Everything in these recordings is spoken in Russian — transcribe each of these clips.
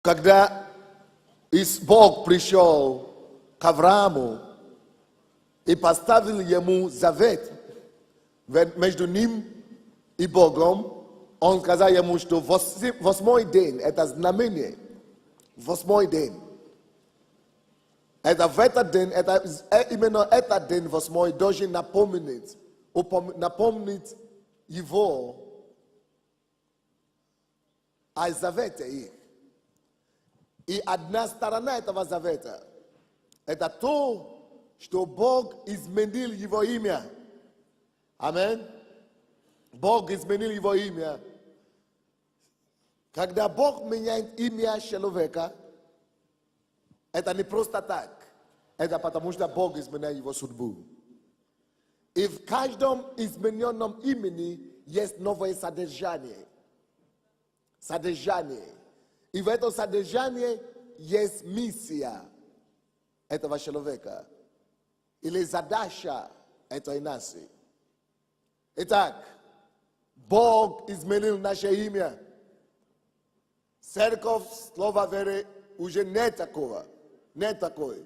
Когда Бог пришел к Аврааму и поставил ему завет между ним и Богом, он сказал ему, что восьмой день – это знамение. Восьмой день. Это в этот день, именно этот день восьмой должен напомнить его о завете их. И одна сторона этого завета – это то, что Бог изменил его имя. Аминь. Бог изменил его имя. Когда Бог меняет имя человека, это не просто так. Это потому, что Бог изменяет его судьбу. И в каждом измененном имени есть новое содержание. Содержание. И в этом содержании есть миссия этого человека. Или задача этой нации. Итак, Бог изменил наше имя. Церковь, слова веры, уже нет такого. Нет такой.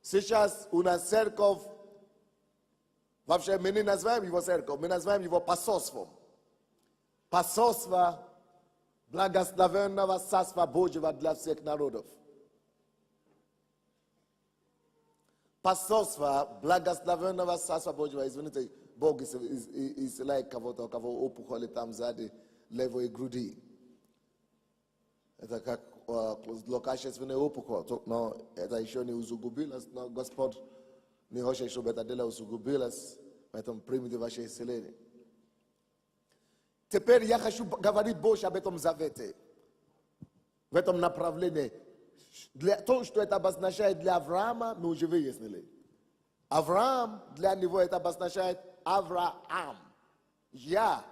Сейчас у нас церковь, вообще мы не называем его церковь, мы называем его посольством. Посольство благословенного Царства Божьего для всех народов. Посольство благословенного Царства Божьего, извините, Бог исцеляет кого-то, у кого опухоли там сзади левой груди. Это как злокачественный опухоль, но это еще не усугубилось, но Господь не хочет, чтобы это дело усугубилось, поэтому примите ваше исцеление. Теперь я хочу говорить больше об этом завете, в этом направлении. То, что это обозначает для Авраама, мы уже выяснили. Авраам, для него это обозначает Авраам. Я,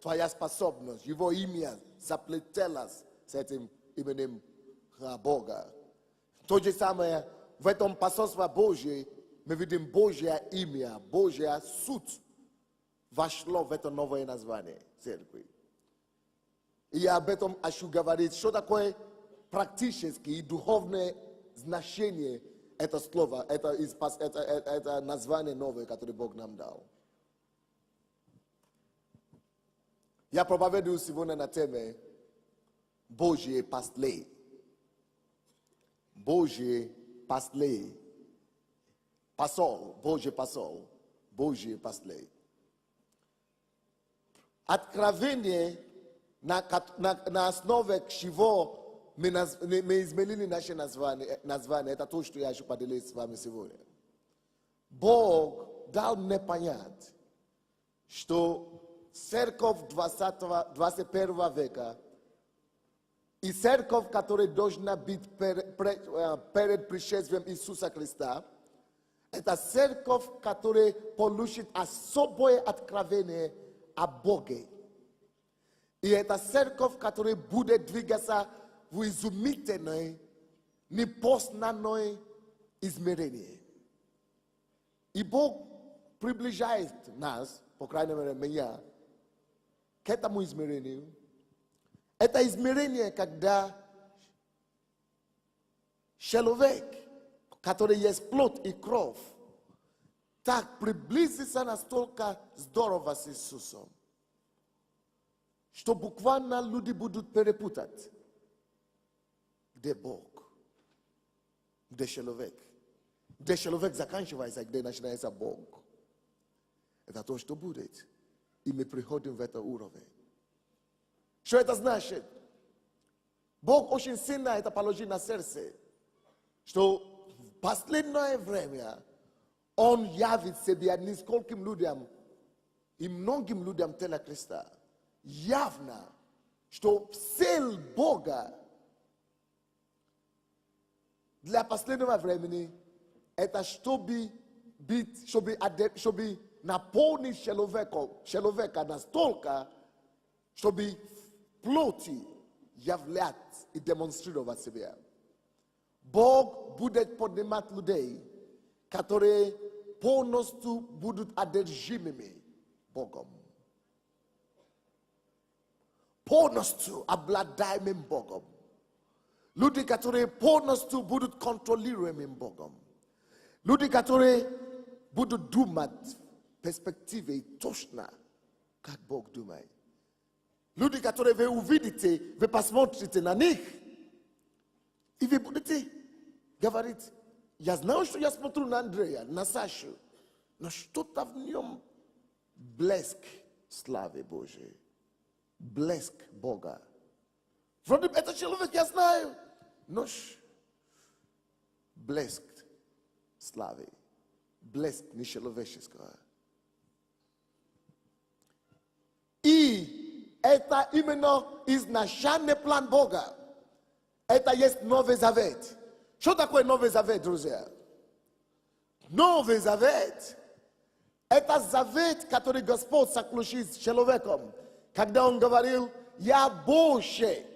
твоя способность, его имя заплетелось с этим именем Бога. То же самое в этом посольстве Божьем мы видим Божье имя, Божья суть вошло в это новое название церкви. И я об этом хочу говорить, что такое практическое и духовное значение это слово, это название новое, которое Бог нам дал. Я проповедую сегодня на теме Божье после. Божье после. Посол, Божье посол, Божье после. Откровение, на основе чего мы изменили наше название, это то, что я хочу поделиться с вами сегодня. Бог дал мне понять, что церковь 21 века и церковь, которая должна быть перед пришествием Иисуса Христа, это церковь, которая получит особое откровение о Боге. И это церковь, которая будет двигаться в изумительной, непознанной измерении. И Бог приближает нас, по крайней мере меня, к этому измерению. Это измерение, когда человек, который есть плоть и кровь, так приблизится настолько здорово с Иисусом, что буквально люди будут перепутать, где Бог, где человек. Где человек заканчивается, где начинается Бог. Это то, что будет. И мы приходим в это уровень. Что это значит? Бог очень сильно это положил на сердце, что в последнее время Он явит себя нескольким людям и многим людям тела Христа. Явно, что цель Бога для последнего времени это чтобы наполнить человека настолько, чтобы в плоти являть и демонстрировать себя. Бог будет поднимать людей, которые полностью будут одержимыми Богом. Полностью обладаемым Богом. Люди, которые полностью будут контролируемым Богом. Люди, которые будут думать в перспективе точно, как Бог думает. Люди, которые вы увидите, вы посмотрите на них, и вы будете говорить, я знаю, что я смотрю на Андрея, на Сашу, но что-то в нем блеск славы Божией, блеск Бога. Вроде бы этот человек я знаю, но блеск славы, блеск нечеловеческого. И это именно изначальный план Бога. Это есть Новый Завет. Что такое Новый Завет, друзья? Новый Завет – это завет, который Господь заключил с человеком, когда Он говорил, я больше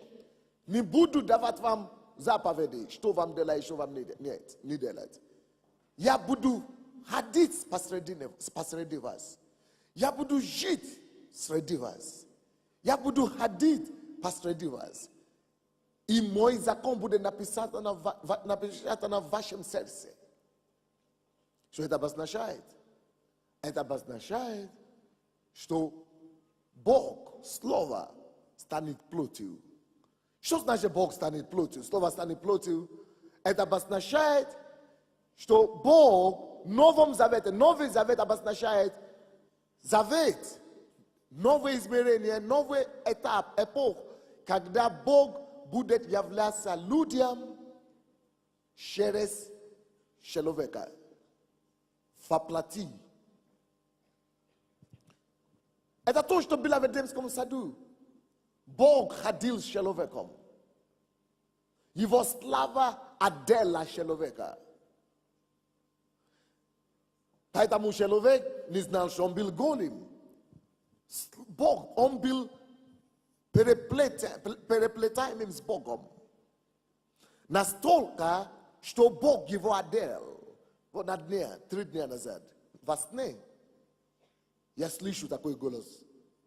не буду давать вам заповеди, что вам делать, что вам не делать. Я буду ходить посреди вас. Я буду жить среди вас. Я буду ходить посреди вас. И мой закон будет написан на вашем сердце. Что это обозначает? Это обозначает, что Бог, Слово, станет плотью. Что значит Бог станет плотью? Слово станет плотью. Это обозначает, что Бог в Новом Завете, Новый Завет обозначает завет, новое измерение, новый этап, эпох, когда Бог будет являться людям через человека, воплоти. Это то, что было в Эдемском саду. Бог ходил с человеком. Его слава одела человека. Поэтому человек не знал, что он был голым. Бог, он был переплетаемым с Богом. Настолько, что Бог его одел. Вот на дне, 3 дня назад, во сне, я слышу такой голос.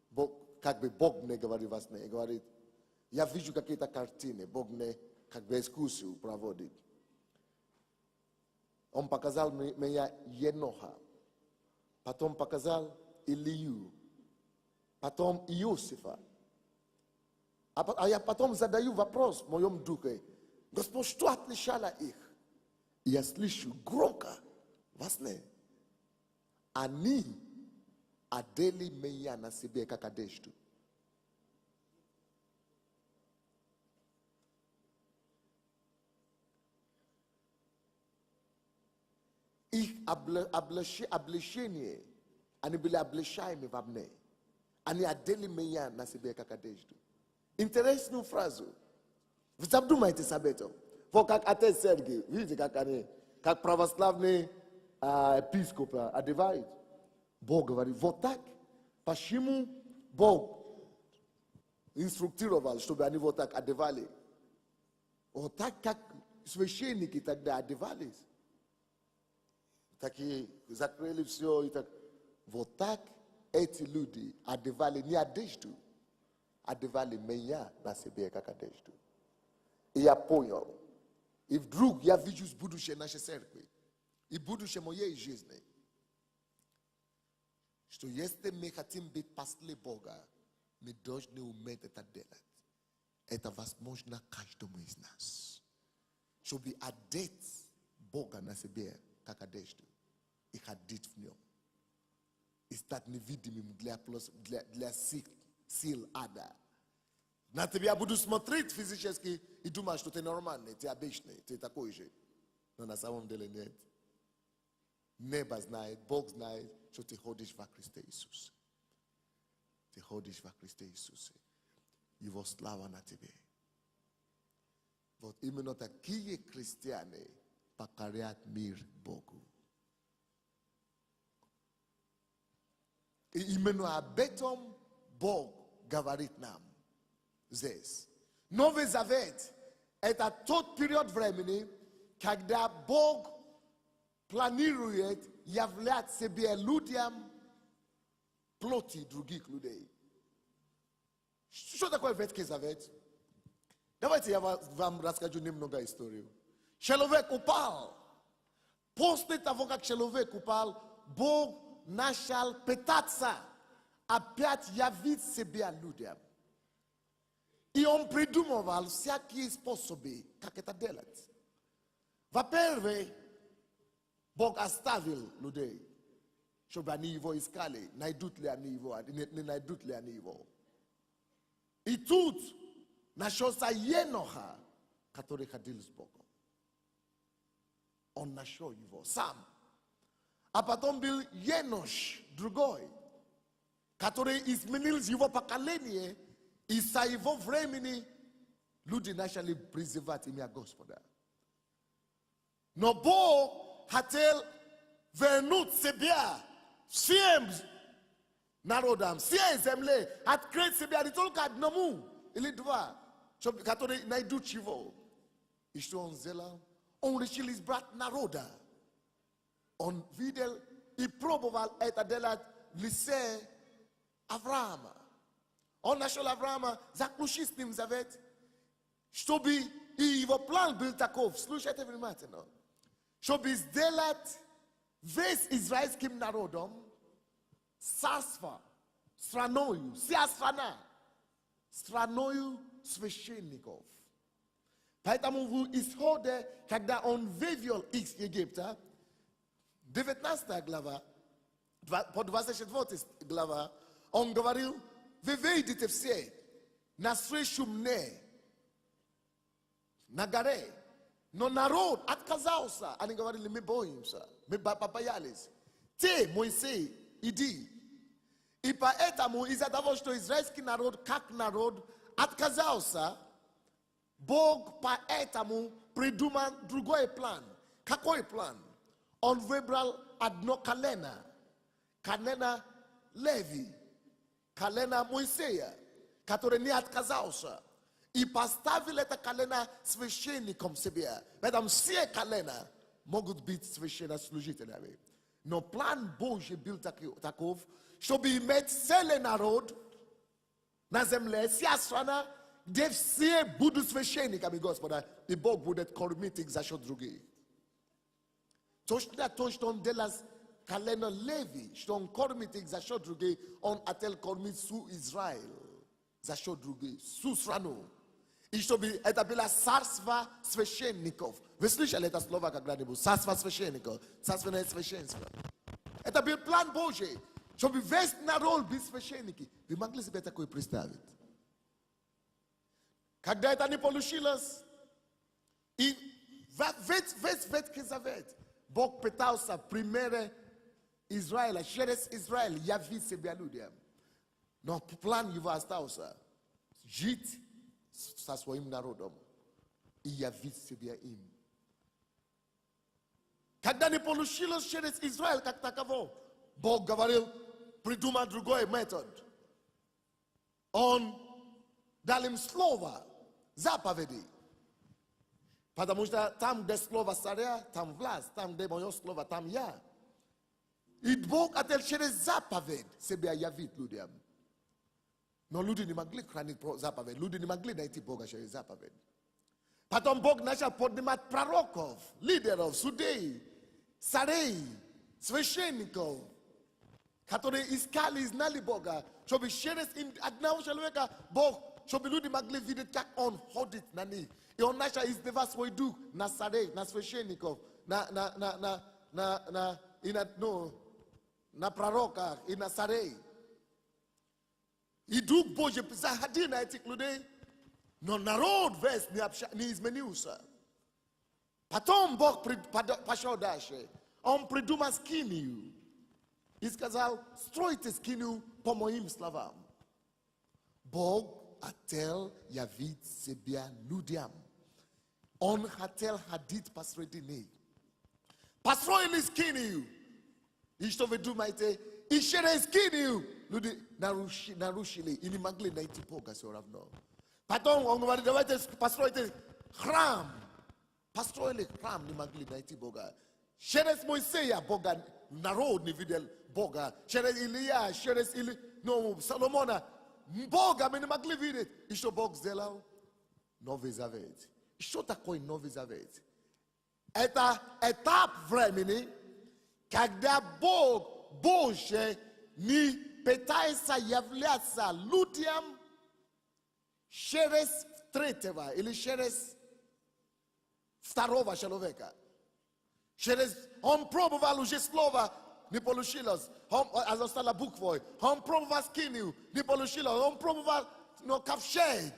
Бог, как бы Бог мне говорит во сне. Говорит, я вижу какие-то картины. Бог мне как бы экскурсию проводит. Он показал мне Еноха. Потом показал Илью. Потом Иосифа. А я потом задаю вопрос в моем духе. Господь, что отличало их? И я слышу громко во сне. Они одели меня на себе как одежду. Их облачение, они были облачаемы во мне. Они одели меня на себе как одежду. Интересную фразу. Вы задумайтесь об этом. Вот как отец Сергий, видите, как православный епископ одевает. Бог говорит, вот так. Почему Бог инструктировал, чтобы они вот так одевали? Вот так, как священники тогда одевались. Такие закрыли все и так. Вот так эти люди одевали не одежду, одевали меня на себе как одежду. И я понял. И вдруг я вижу будущее нашей церкви. И будущее моей жизни. Что если мы хотим быть после Бога, мы должны уметь это делать. Это возможно каждому из нас. Чтобы одеть Бога на себе как одежду. И ходить в нем. И стать невидимым для сил ада. На тебя я буду смотреть физически и думать, что ты нормальный, ты обычный, ты такой же. Но на самом деле нет. Небо знает, Бог знает, что ты ходишь во Христе Иисусе. Ты ходишь во Христе Иисусе. Его слава на тебе. Вот именно такие христиане покорят мир Богу. И именно об этом Бог говорит нам здесь. Новый Завет – это тот период времени, когда Бог планирует являть себе людям плоти других людей. Что такое Ветхий Завет? Давайте я вам расскажу немного историю. Человек упал. После того, как человек упал, Бог начал пытаться опять явить себя людям. И он придумывал всякие способы, как это делать. Во-первых, Бог оставил людей, чтобы они его искали, найдут ли они его, не найдут ли они его. И тут нашелся Еноха, который ходил с Богом. Он нашел его сам. А потом был Енош, другой, который изменил его поколение, и со его времени люди начали призывать имя Господа. Но Бог хотел вернуть себя всем народам, всей земле, открыть себя не только одному или два, которые найдут его. И что он сделал? Он решил избрать народа. Он видел и пробовал это делать в лице Авраама. Он нашел Авраама, заключил с ним завет, чтобы и его план был таков. Слушайте внимательно. Чтобы сделать весь израильским народом царство, страною, вся страна, страною священников. Поэтому в исходе, когда он вывел из Египта, 19 глава, по 24 глава, он говорил: вы выйдете все навстречу мне на горе. Но народ отказался. Они говорили: мы боимся, мы побоялись. Ты, Моисей, иди. И поэтому из-за того, что израильский народ, как народ, отказался, Бог поэтому придумал другой план. Какой план? Он выбрал одно колено. Колено Леви. Колено Моисея, который не отказался. И поставил это колено священником себе. Поэтому все колена могут быть священнослужителями. Но план Божий был таков, чтобы иметь целый народ на земле, вся страна, где все будут священниками Господа, и Бог будет кормить их за счет других. Точно то, что он делал колено Леви, что он кормит их за счет других, он хотел кормить всю Израиль за счет других, всю страну. И чтобы это было царство священников. Вы слышали это слово когда-нибудь? Царство священников, царственное священство. Это был план Божий, чтобы весь народ был священники. Вы могли себе такое представить? Когда это не получилось, и весь Ветхий Завет, Бог пытался примеры Израиля, через Израиль явить себя людям. Но план его остался. Жить со своим народом и явить себя им. Когда не получилось через Израиль как таково, Бог говорил: придумай другой метод. Он дал им слово, заповеди. Потому что там, где слово царя, там власть, там, где мое слово, там я. И Бог хотел через заповедь себя явить людям. Но люди не могли хранить заповедь. Люди не могли найти Бога через заповедь. Потом Бог начал поднимать пророков, лидеров, судей, царей, священников, которые искали и знали Бога, чтобы через одного человека Бог, чтобы люди могли видеть, как Он ходит на них. И Он начал изливать свой дух на царей, на священников, на пророках и на царей. И Дух Божий заходил на этих людей, но народ весь не изменился. Потом Бог пошел дальше. Он придумал скинию. И сказал: стройте скинию по моим словам. Бог хотел явить себя людям. Он хотел ходить посредине. Построили скинию. И что вы думаете? И через скинию люди нарушили и не могли найти Бога все равно. Потом он говорит: давайте постройте храм. Построили храм, не могли найти Бога. Через Моисея Бога, народ не видел Бога. Через Илия, через Соломона, Бога мы не могли видеть. И что Бог сделал? Novi Zavet. Što tako je Novi Zavet? Eta etap vremeni kada Bog Bože ni пытается являться людям через третьего или через второго человека. Он пробовал уже слово, не получилось. Он осталось буквой. Он пробовал скинию, не получилось. Он пробовал ковчег,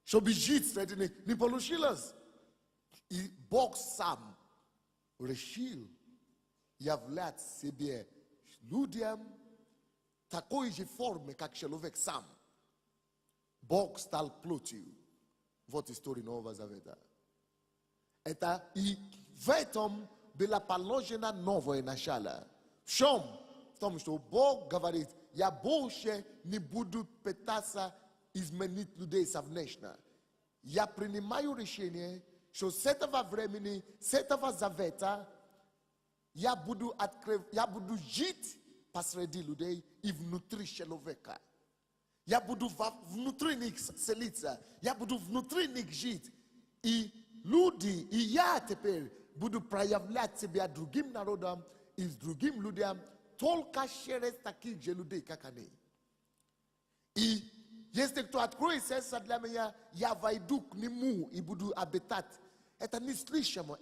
чтобы жить среди них, не получилось. И Бог сам решил являть себе людям такой же формы, как человек сам. Бог стал плотью. Вот история Нового Завета. Это и в этом было положено новое начало. В чем? В том, что Бог говорит, я больше не буду пытаться изменить людей совместно. Я принимаю решение, что с этого времени, с этого завета, я буду жить посреди людей и внутри человека. Я буду внутри них селиться. Я буду внутри них жить. И люди, и я теперь буду проявлять себя другим народам и с другим людям только через таких же людей, как они. И если кто откроет сердце для меня, я войду к нему и буду обитать. Это неслышимо.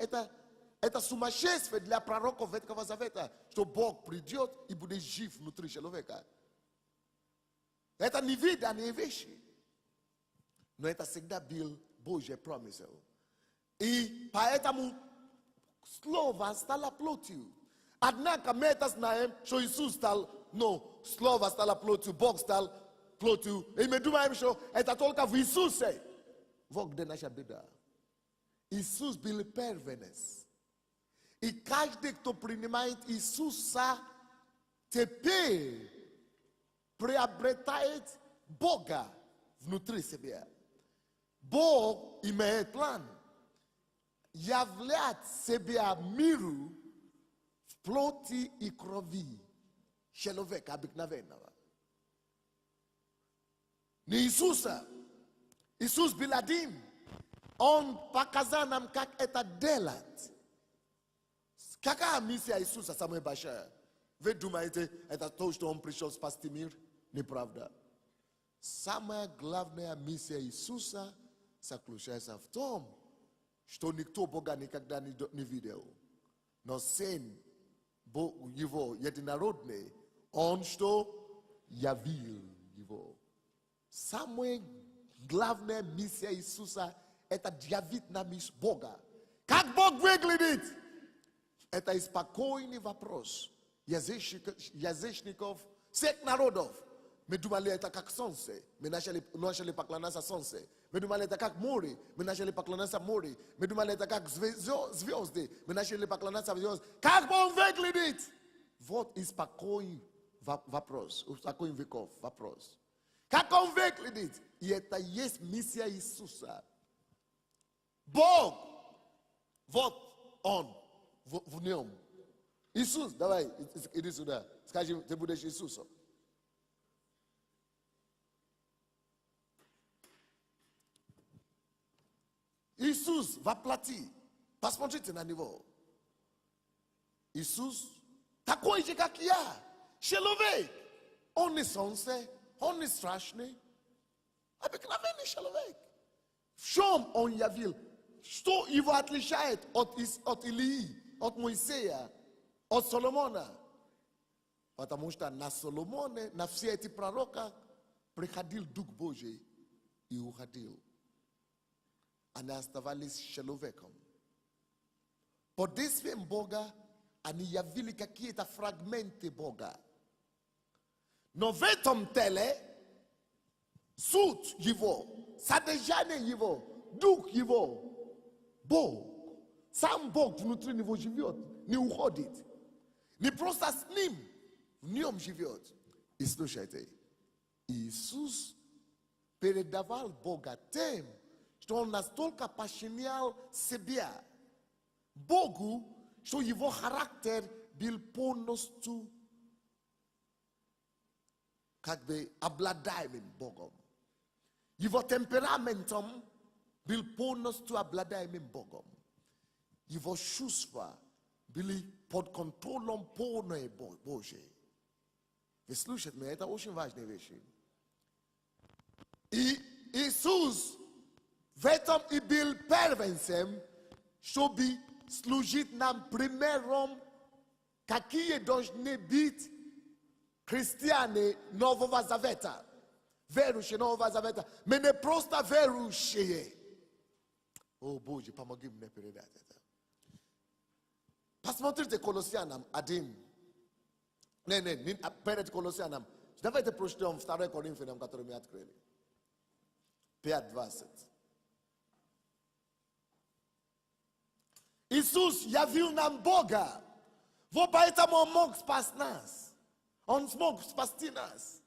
Это сумасшествие для пророков Ветхого Завета, что Бог придет и будет жив внутри человека. Это невиданные вещи. Но это всегда был Божий промысел. И поэтому слово стало плотью. Однако мы это знаем, что Иисус стал, слово стало плотью, Бог стал плотью. И мы думаем, что это только в Иисусе. Вот где наша беда. Иисус был первенец. И каждый, кто принимает Иисуса, теперь приобретает Бога внутри себя. Бог имеет план являть себя миру в плоти и крови человека обыкновенного. Не Иисуса. Иисус был один. Он показал нам, как это делать. Какая миссия Иисуса самая большая? Вы думаете, это то, что Он пришел спасти мир? Неправда. Самая главная миссия Иисуса заключается в том, что никто Бога никогда не видел. Но Сын Его единородный, Он что? Явил Его. Самая главная миссия Иисуса – это явить нам Бога. Как Бог выглядит? Это спокойный вопрос язычников, всех народов. Мы думали, это как солнце. Мы начали поклоняться солнцу. Мы думали, это как море. Мы начали поклоняться море. Мы думали, это как звезды. Мы начали поклоняться звездам. Как Он выглядит? Вот и спокойный вопрос. Спокойный веков вопрос. Как Он выглядит? И это есть миссия Иисуса. Бог. Вот Он. В нем. Иисус, давай, иди сюда. Скажи, ты будешь Иисусом. Иисус воплоти. Посмотрите на него. Иисус такой же, как я. Человек. Он не солнце, он не страшный. Обыкновенный человек. В чем он явил? Что его отличает от Илии, от Моисея, от Соломона? Потому что на Соломоне, на все эти пророка приходил Дух Божий и уходил. Они оставались человеком. Под действием Бога они явили какие-то фрагменты Бога. Но в этом теле суть Его, содержание Его, Дух Его, Бог. Сам Бог внутри него живет, не уходит. Не просто с ним, в нем живет. И слушайте, Иисус передавал Бога тем, что Он настолько подчинял себя Богу, что его характер был полностью как бы обладаемым Богом. Его темпераментом bil ponos tu ablada e bogom. Ivo shusva bili pod kontrolom pono e Bože. Slušajte me, это очень важные вещи. И Иисус в этом и был первенцем, чтобы служить нам примером, какие должны быть христиане Нового Завета. Верующие Нового Завета. Но не просто верующие. О, Боже, помоги мне передать это. Посмотрите Колоссянам 1. Не, перед Колоссянам. Давайте прочтем 2 Коринфянам, который мы открыли. 5:20. Иисус явил нам Бога. Вот поэтому Он мог спасти нас. Он смог спасти нас.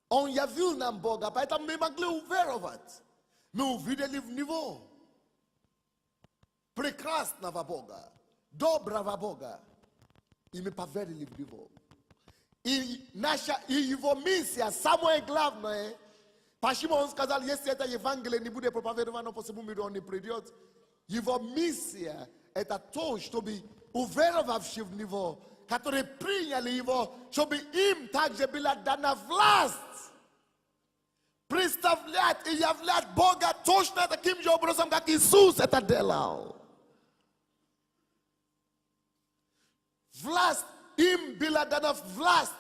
Он явил нам Бога, поэтому мы могли уверовать. Мы увидели в Него прекрасного Бога, доброго Бога. И мы поверили в Него. И Его миссия, самое главное, почему Он сказал, если это Евангелие не будет проповедовано по всему миру, Он не придет. Его миссия – это то, чтобы уверовавшие в Него, которые приняли Его, чтобы им также была дана власть представлять и являть Бога точно таким же образом, как Иисус это делал. Власть, им была дана власть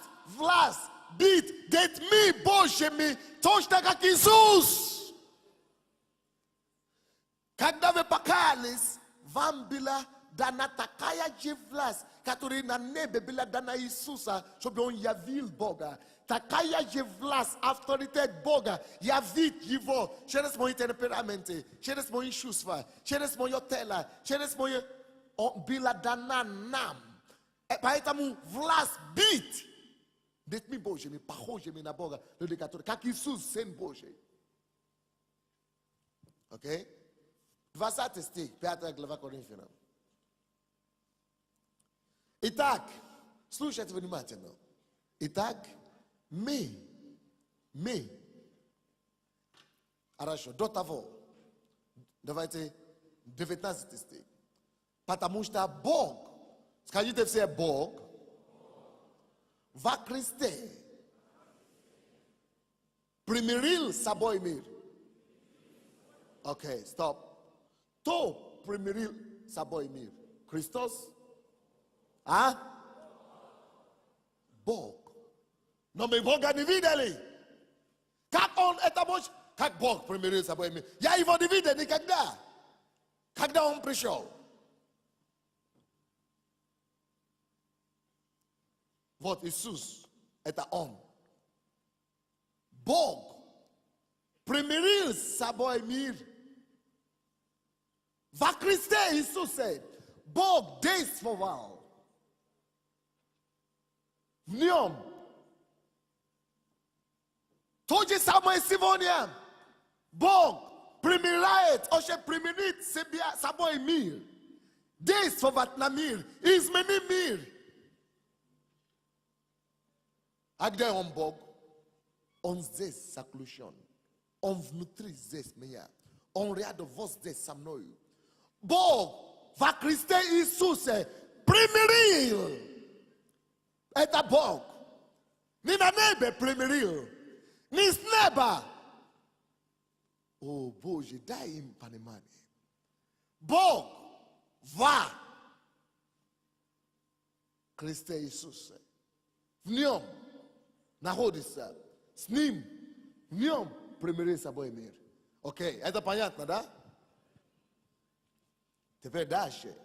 быть детьми Божьими, точно как Иисус. Когда вы покаялись, вам была дана такая же власть, которая на небе была дана Иисуса, чтобы Он явил Бога. Такая же власть, авторитет Бога, явить Его через мои темпераменты, через мои чувства, через мое тело, через мое... Была дана нам. Поэтому власть быть детьми Божьими, похожими на Бога, люди, которые, как Иисус, Сын Божий. Окей? 20 стих, 5 глава Коринфянам. Итак, слушайте внимательно. Итак, мы, хорошо, до того, давайте 19 стих. Потому что Бог, скажите все, Бог во Христе примирил с собой мир. Окей, стоп. Кто примирил с собой мир? Христос? А? Бог. Но мы Бога не видели. Как Он это может? Как Бог примирил с собой мир? Я Его не видел никогда. Когда Он пришел? Вот Иисус, это Он. Бог примирил с собой мир. Во Христе Иисусе Бог действовал. В Нем. То же самое сегодня. Бог примиряет, очень примирит себя, собой мир. Действовать на мир. Изменить мир. А где Он Бог? Он здесь заключен. Он внутри здесь меня. Он рядом вот здесь со мною. Бог во Христе Иисусе примирил. Это Бог. Не на небе примирил. Не с неба. О, Боже, дай им понимание. Бог во Христе Иисусе. В Нем находится. С Ним. В Нем примирил с собой мир. Окей, это понятно, да? Теперь дальше.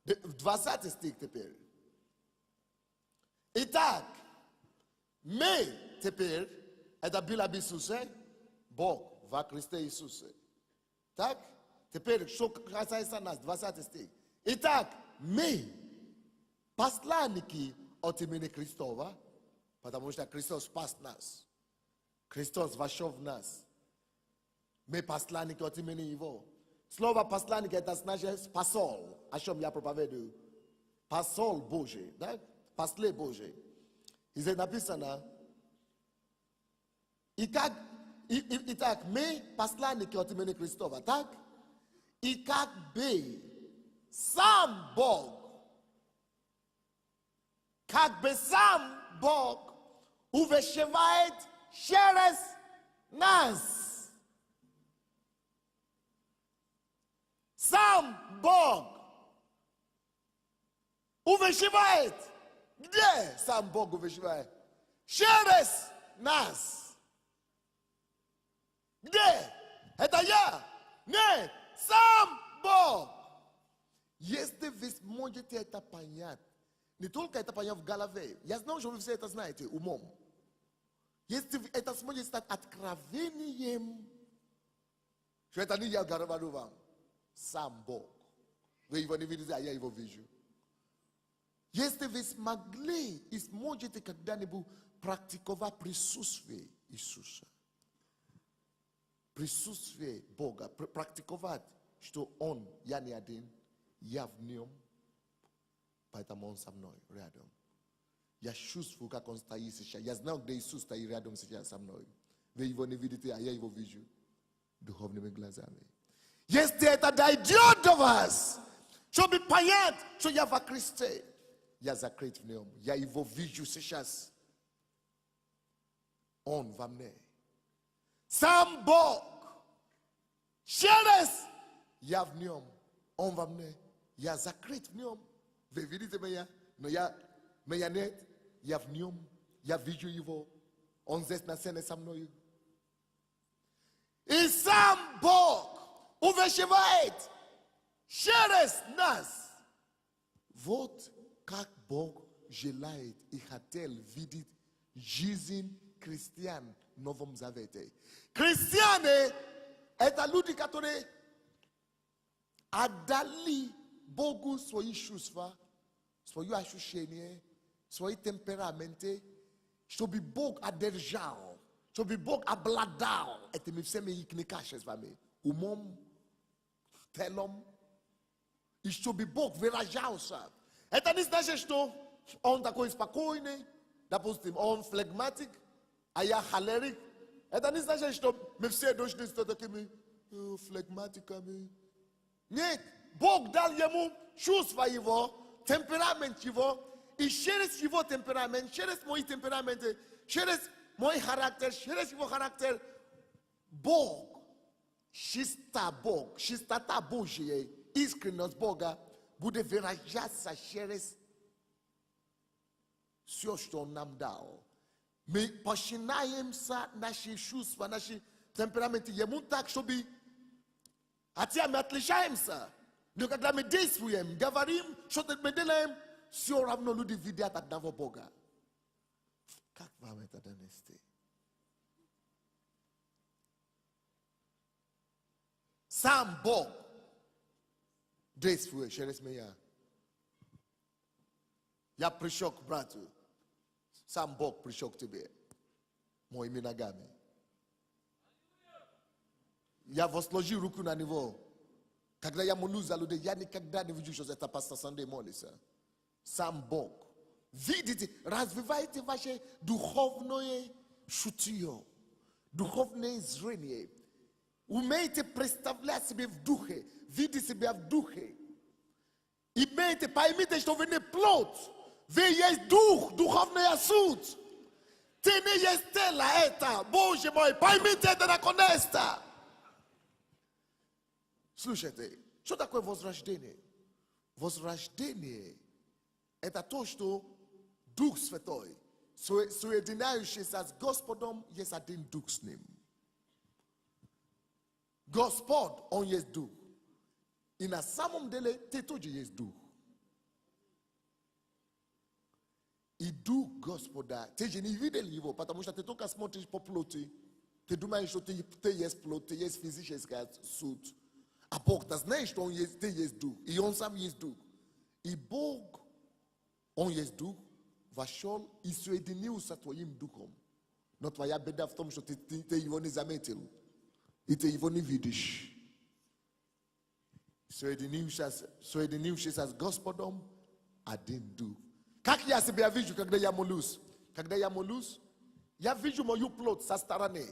20 стих теперь. Итак, мы теперь, это было об Иисусе, Бог во Христе Иисусе. Так? Теперь, что касается нас, 20 стих. Итак, мы посланники от имени Христова, потому что Христос спас нас. Христос вошел в нас. Мы посланники от имени Его. Слово посланник это значит посол, о чем я проповедую. Посол Божий, да? Послед Божий. И здесь написано, и как i tak me pasla ni ki otimene Christophe tak i kak be sam bog kak be sam bog uve shevait sheres nas sam bog uve shevait gdzie sam bog uve shevait sheres nas gdzie? Это я. Не, сам Бог. Если вы сможете это понять, не только это понять в голове, я знаю, что вы все это знаете умом. Если вы это сможете стать откровением, что это не я говорю вам, сам Бог. Вы его не видите, а я его вижу. Если вы смогли и сможете когда-нибудь практиковать присутствие Иисуса, присутствие Бога, практиковать, что Он, я не один, я в Нем, поэтому Он со мной рядом. Я чувствую, как Он стоит сейчас. Я знаю, где Иисус стоит рядом сейчас со мной. Вы его не видите, а я его вижу духовными глазами. Если это дойдет до вас, чтобы понять, что я во Христе, я закрыт в Нем. Я его вижу сейчас. Он во мне. Сам Бог, через я в нем, он во мне, я закрыт в нем. Вы видите меня, но меня нет, я в нем, я вижу его, он здесь на сцене со мной. И сам Бог увещевает через нас. Вот как Бог желает и хотел видеть жизнь христиан в Новом Завете. Христиане – это люди, которые отдали Богу свои чувства, свои ощущения, свои темпераменты, чтобы Бог одержал, чтобы Бог обладал этими всеми качествами, умом, телом, и чтобы Бог выражался. Это не значит, что он такой спокойный, допустим, он флегматик, а я холерик. Это не значит, что мы все должны стать такими флегматиками. Нет, Бог дал ему чувство его, темперамент его, и через его темперамент, через мои темпераменты, через мой характер, через его характер, Бог, чистота Божья, искренность Бога будет выражаться через все, что Он нам дал. Мы починаемся наши чувства, наши темпераменты ему так, чтобы хотя мы отличаемся, но когда мы действуем, говорим, что-то мы делаем, все равно люди видят одного Бога. Как вам это донести? Сам Бог действует через меня. Я пришел к брату. Сам Бог пришел к тебе, моими ногами. Я возложил руку на него. Когда я молюсь за людей, я никогда не вижу, что это пастор Сандей молится. Сам Бог. Видите, развивайте ваше духовное чутье, духовное зрение. Умейте представлять себе в духе, видеть себя в духе. Имейте, поймите, что вы не плоть. Вы есть дух, духовный суд. Ты не есть тело это. Боже мой, поймите это наконец-то. Слушайте, что такое возрождение? Возрождение – это то, что Дух Святой, соединяющийся с Господом, есть один Дух с Ним. Господь, Он есть Дух. И на самом деле, ты тоже есть Дух. И Дух Господа, ты же не видел его, потому что ты только смотришь по плоти. Ты думаешь, что ты есть плоть, ты есть физический суд. А Бог, ты знаешь, что ты есть Дух. И Он сам есть Дух. И Бог, Он есть Дух, вошел и соединился с твоим Духом. Но твоя беда в том, что ты его не заметил. И ты его не видишь. Соединившись с Господом, один Дух. Как я себя вижу, когда я молюсь? Когда я молюсь, я вижу мою плоть со стороны.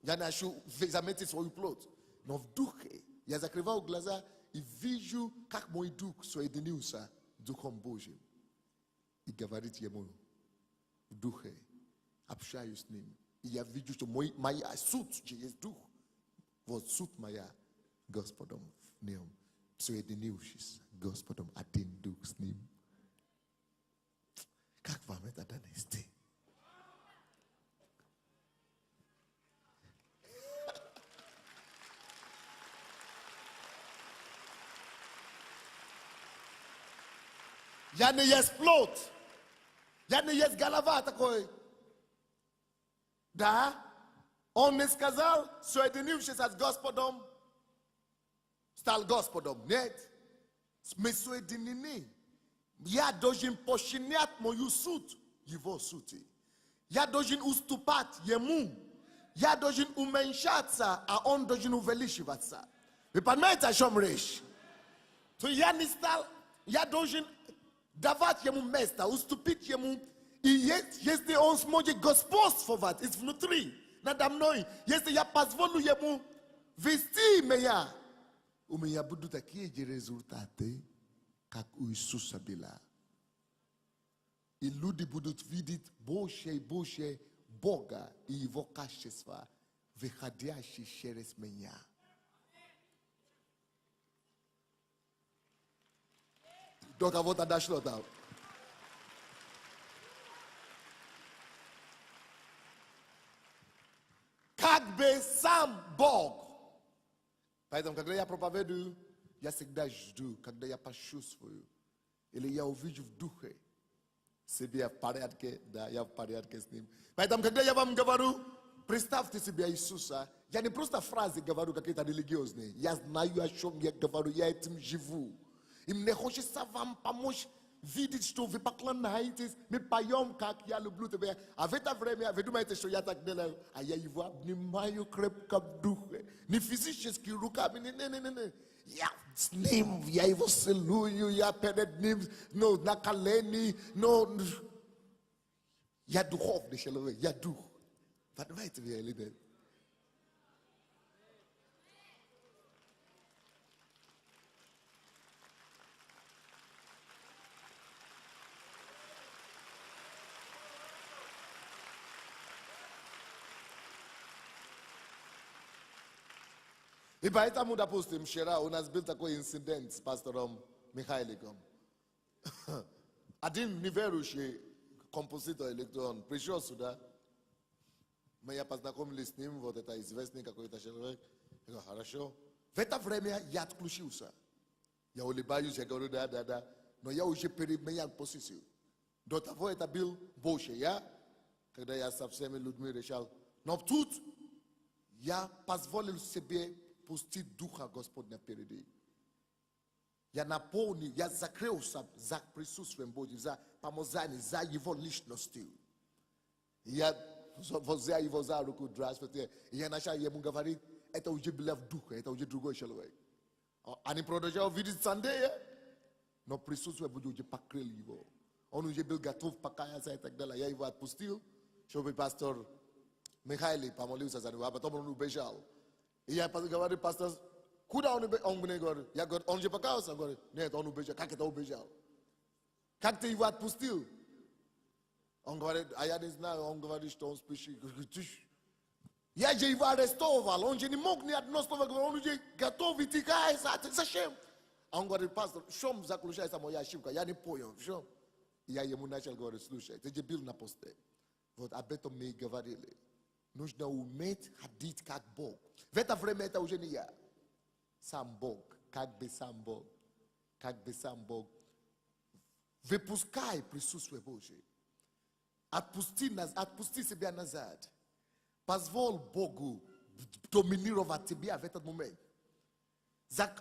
Ja naszu zameti swoju plot. No w duchu. Ja zakrywał glaza i widział, jak mój duch sojedinił się Duchom Bożym. I говорит ему в духе, общаюсь с ним. И я вижу, что моя суть, что есть дух. Вот суть моя Господом в нем. Соединившись Господом, один дух с ним. Как вам это донести? Я не есть плоть. Я не есть голова такой. Да, он не сказал, соединившись с Господом, стал Господом. Нет, мы соединены. Я должен подчинять мою суть, его сути. Я должен уступать ему. Я должен уменьшаться, а он должен увеличиваться. Вы понимаете, о чем речь? То я не стал, я должен давать ему место, уступить ему. И если он сможет господствовать изнутри, надо мной, если я позволю ему вести меня, у меня будут такие же результаты, как у Иисуса было. И люди будут видеть больше и больше Бога и Его качества, выходящие через меня. До кого-то дошло там. Как бы сам Бог. Поэтому, когда я проповедую, я всегда жду, когда я почувствую. Или я увижу в духе. Себе в порядке, да, я в порядке с ним. Поэтому, когда я вам говорю, представьте себе Иисуса, я не просто фразы говорю какие-то религиозные. Я знаю, о чем я говорю, я этим живу. И мне хочется вам помочь видеть, что вы поклоняетесь, мы поем, как я люблю тебя. А в это время вы думаете, что я так делаю, а я его обнимаю крепко в духе. Не физически руками, не. Я с ним, я его целую, я перед ним, но на колени, но... Я духовный человек, я дух. Понимаете меня или нет? И поэтому, допустим, вчера у нас был такой инцидент с пастором Михайликом. Один неверующий композитор электрон пришел сюда. Мы познакомились с ним, вот это известный какой-то человек. Я говорю, хорошо. В это время я отключился. Я улыбаюсь, я говорю, да. Но я уже переменял позицию. До того это был больше я, когда я со всеми людьми решал. Но тут я позволил себе пустить Духа Господня впереди. Я наполнил, я закрылся за присутствием Божьим, за помазанием, за Его личностью. Я взял его за руку, здравствуйте. И я начал ему говорить, это уже было в духе, это уже другой человек. Они продолжали видеть Сандея, но присутствие Божье уже покрыл его. Он уже был готов покаяться и так далее. Я его отпустил, чтобы пастор Михайлик помолился за него, а потом он убежал. И я говорю, пастор, куда он мне говорит? Я говорю, он же покаялся? Он говорит, нет, он убежал. Как это убежал? Как ты его отпустил? Он говорит, а я не знаю, он говорит, что он спешит. Я же его арестовал, он же не мог ни одно слово говорить, он уже готов идти каяться. Зачем? А он говорит, пастор, в чем заключается моя ошибка? Я не понял, в чем? И я ему начал говорить, слушай, ты же был на посте. Вот об этом мы и говорили. Нужно уметь ходить как Бог. В это время это уже не я. Сам Бог. Как бы сам Бог. Как бы сам Бог. Выпускай присутствие Божие. Отпусти себя назад. Позволь Богу доминировать тебя в этот момент.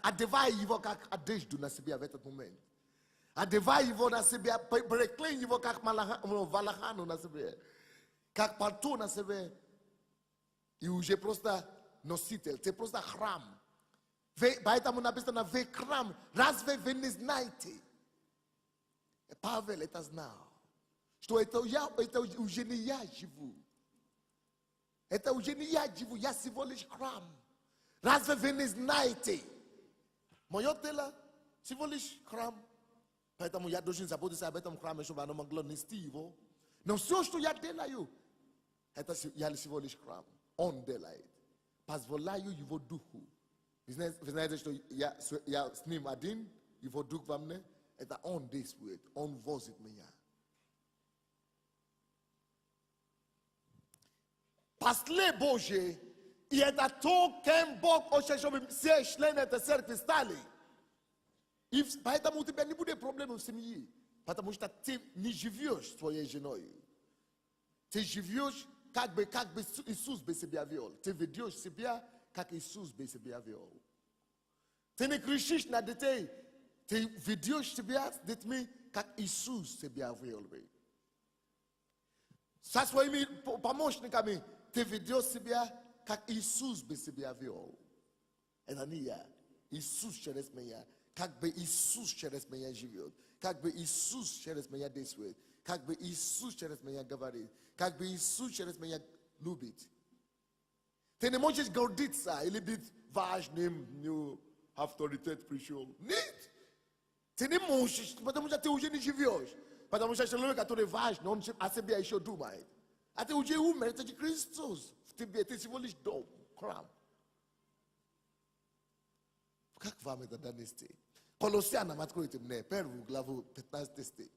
Одевай его как одежду на себя в этот момент. Одевай его на себя, приклей его как валахану на себя. Как пальто на себя. И уже просто носитель, ты просто храм. Поэтому написано, вы храм. Разве вы не знаете? Павел это знал. Что это уже не я живу. Это уже не я живу, я всего лишь храм. Разве вы не знаете? Мое тело всего лишь храм. Поэтому я должен заботиться об этом храме, чтобы оно могло нести его. Но все, что я делаю, это я всего лишь храм. Он делает. Позволяю его духу. Вы знаете, что я с ним один, его дух во мне, это он действует, он возит меня. После Божьей, и это то, кем Бог хочет, чтобы все члены этой церкви стали. И поэтому у тебя не будет проблем в семье. Потому что ты не живешь своей женой. Ты живешь, как бы Иисус бы себя вел. Ты ведешь себя, как Иисус бы себя вел. Ты не кричишь на детей. Ты ведешь себя с детьми, как Иисус себя вел бы. Со своими помощниками ты ведешь себя, как Иисус бы себя вел. Это не я. Иисус через меня. Как бы Иисус через меня живет. Как бы Иисус через меня действует. Как бы Иисус через меня говорит. Как бы Иисус через меня любит. Ты не можешь гордиться или быть важным, авторитет пришел. Нет. Ты не можешь, потому что ты уже не живешь. Потому что человек, который важный, он о себе еще думает. А ты уже умер, это же Христос в тебе. Ты всего лишь дом, храм. Как вам это донести? Колоссянам откройте мне первую главу 15 стих.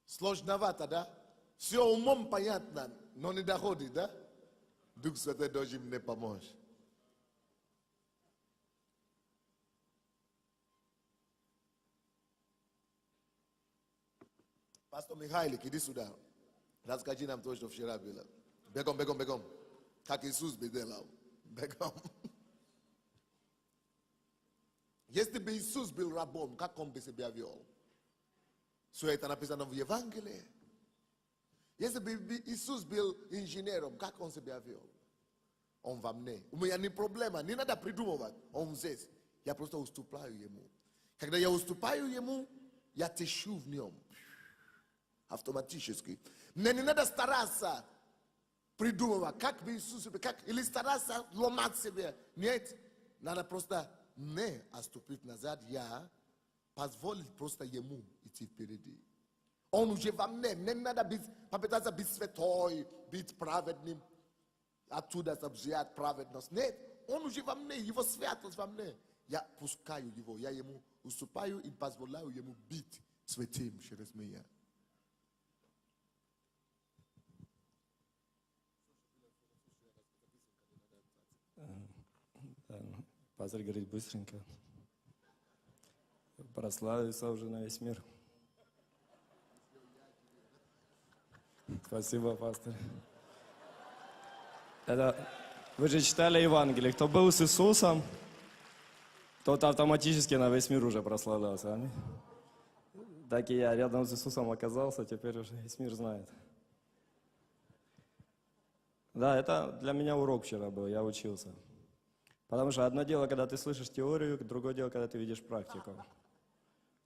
Сложновато, да? Все умом понятно, но не доходит, да? Дух Святой должен мне помочь. Пастор Михайлик, иди сюда. Расскажи нам то, что вчера было. Бегом. Как Иисус бы делал. Бегом. Если бы Иисус был рабом, как он бы себя вел? Все это написано в Евангелии. Если бы Иисус был инженером, как он себя вел? Он во мне. У меня не проблема, не надо придумывать. Он здесь. Я просто уступаю ему. Когда я уступаю ему, я течу в нем. Автоматически. Мне не надо стараться придумывать, как бы Иисус, или стараться ломать себя. Нет, надо просто не отступить назад. Я позволить просто ему идти впереди. Он уже во мне. Не надо попытаться быть святой, быть праведным. Оттуда взять праведность. Нет, он уже во мне, его святость во мне. Я пускаю его, я ему уступаю и позволяю ему быть святым через меня. Пастор говорит быстренько. Прославился уже на весь мир. Спасибо, пастор. Вы же читали Евангелие. Кто был с Иисусом, тот автоматически на весь мир уже прославлялся. Аминь. Так и я рядом с Иисусом оказался, теперь уже весь мир знает. Да, это для меня урок вчера был, я учился. Потому что одно дело, когда ты слышишь теорию, другое дело, когда ты видишь практику.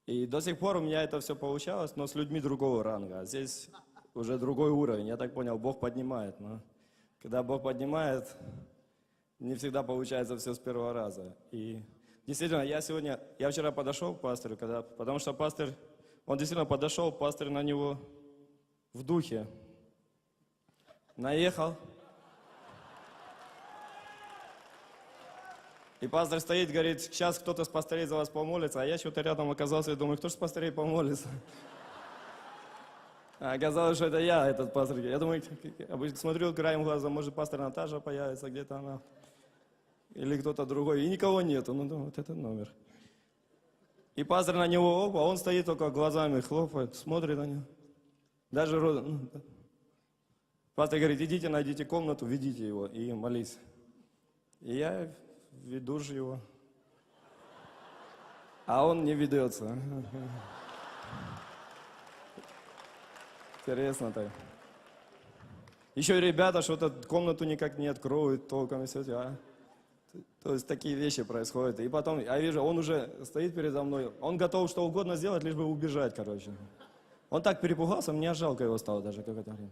И до сих пор у меня это все получалось, но с людьми другого ранга. А здесь уже другой уровень. Я так понял, Бог поднимает. Но когда Бог поднимает, не всегда получается все с первого раза. И действительно, я вчера подошел к пастору, потому что пастор, он действительно подошел, пастор на него в духе наехал. И пастор стоит, говорит, сейчас кто-то с пастырей за вас помолится, а я что-то рядом оказался и думаю, кто же с пастырей помолится? А оказалось, что это я, этот пастор. Я думаю, смотрю краем глаза, может, пастор Наташа появится, где-то она. Или кто-то другой. И никого нету. Ну, думаю, вот этот номер. И пастор на него, опа, он стоит только глазами, хлопает, смотрит на него. Даже пастор говорит, идите, найдите комнату, ведите его и молись. И я веду же его. А он не ведется. Интересно так. Еще и ребята что-то комнату никак не откроют толком. И все, То есть такие вещи происходят. И потом, я вижу, он уже стоит передо мной, он готов что угодно сделать, лишь бы убежать, короче. Он так перепугался, мне жалко его стало даже какое-то время.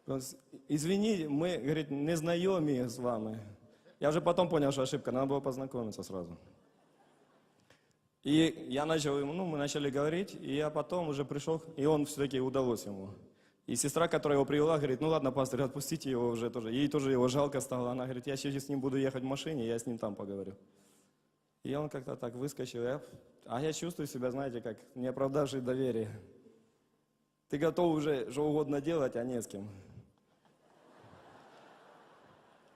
Он извини, мы, говорит, не знакомы с вами. Я уже потом понял, что ошибка, надо было познакомиться сразу. И я начал ему, мы начали говорить, и я потом уже пришел, и он все-таки удалось ему. И сестра, которая его привела, говорит, ну ладно, пастор, отпустите его уже тоже. Ей тоже его жалко стало. Она говорит, я сейчас с ним буду ехать в машине, я с ним там поговорю. И он как-то так выскочил. А я чувствую себя, знаете, как не оправдавший доверие. Ты готов уже что угодно делать, а не с кем.